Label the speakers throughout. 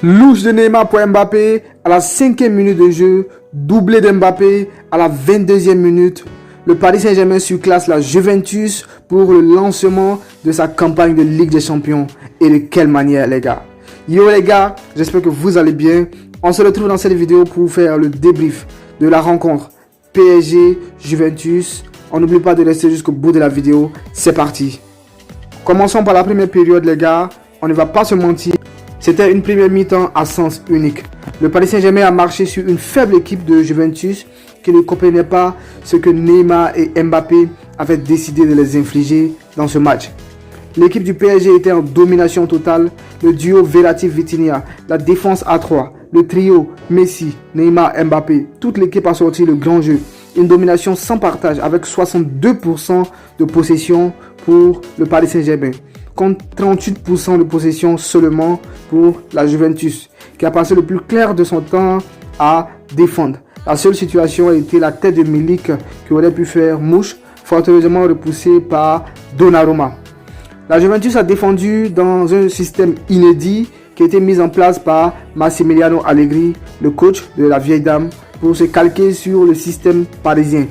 Speaker 1: Louche de Neymar pour Mbappé à la 5e minute de jeu. Doublé d'Mbappé à la 22e minute. Le Paris Saint-Germain surclasse la Juventus pour le lancement de sa campagne de Ligue des Champions. Et de quelle manière, les gars? Yo les gars, j'espère que vous allez bien. On se retrouve dans cette vidéo pour faire le débrief de la rencontre PSG-Juventus. On n'oublie pas de rester jusqu'au bout de la vidéo. C'est parti. Commençons par la première période, les gars. On ne va pas se mentir. C'était une première mi-temps à sens unique. Le Paris Saint-Germain a marché sur une faible équipe de Juventus qui ne comprenait pas ce que Neymar et Mbappé avaient décidé de les infliger dans ce match. L'équipe du PSG était en domination totale. Le duo Verratti-Vitinha, la défense à 3, le trio Messi, Neymar, Mbappé, toute l'équipe a sorti le grand jeu. Une domination sans partage avec 62% de possession pour le Paris Saint-Germain, contre 38% de possession seulement pour la Juventus, qui a passé le plus clair de son temps à défendre. La seule situation a été la tête de Milik qui aurait pu faire mouche, fort heureusement repoussée par Donnarumma. La Juventus a défendu dans un système inédit qui a été mis en place par Massimiliano Allegri, le coach de la vieille dame, pour se calquer sur le système parisien.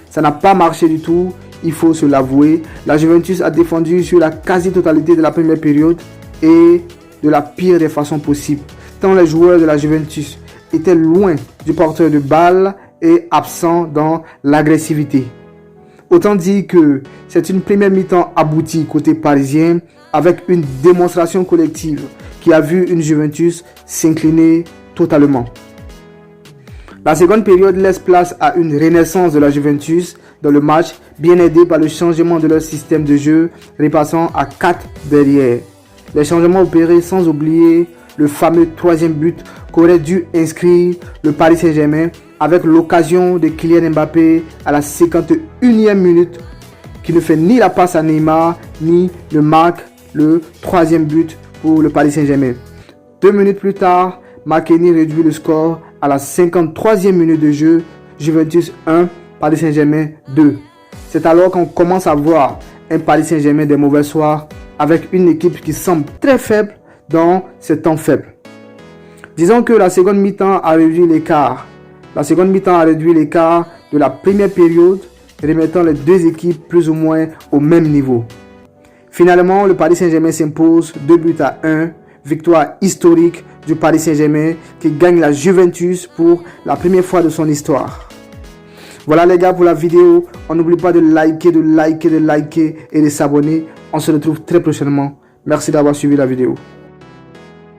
Speaker 1: Ça n'a pas marché du tout, il faut se l'avouer. La Juventus a défendu sur la quasi-totalité de la première période et de la pire des façons possibles, tant les joueurs de la Juventus étaient loin du porteur de balle et absents dans l'agressivité. Autant dire que c'est une première mi-temps aboutie côté parisien avec une démonstration collective qui a vu une Juventus s'incliner totalement. La seconde période laisse place à une renaissance de la Juventus dans le match, bien aidé par le changement de leur système de jeu, repassant à 4 derrière. Les changements opérés sans oublier le fameux troisième but qu'aurait dû inscrire le Paris Saint-Germain avec l'occasion de Kylian Mbappé à la 51e minute qui ne fait ni la passe à Neymar ni ne marque le troisième but pour le Paris Saint-Germain. 2 minutes plus tard, McKennie réduit le score à la 53e minute de jeu, Juventus 1, Paris Saint-Germain 2. C'est alors qu'on commence à voir un Paris Saint-Germain des mauvais soirs avec une équipe qui semble très faible dans ces temps faibles. Disons que la seconde mi-temps a réduit l'écart. La seconde mi-temps a réduit l'écart de la première période, remettant les deux équipes plus ou moins au même niveau. Finalement, le Paris Saint-Germain s'impose 2-1, victoire historique du Paris Saint-Germain qui gagne la Juventus pour la première fois de son histoire. Voilà les gars pour la vidéo. On n'oublie pas de liker et de s'abonner. On se retrouve très prochainement. Merci d'avoir suivi la vidéo.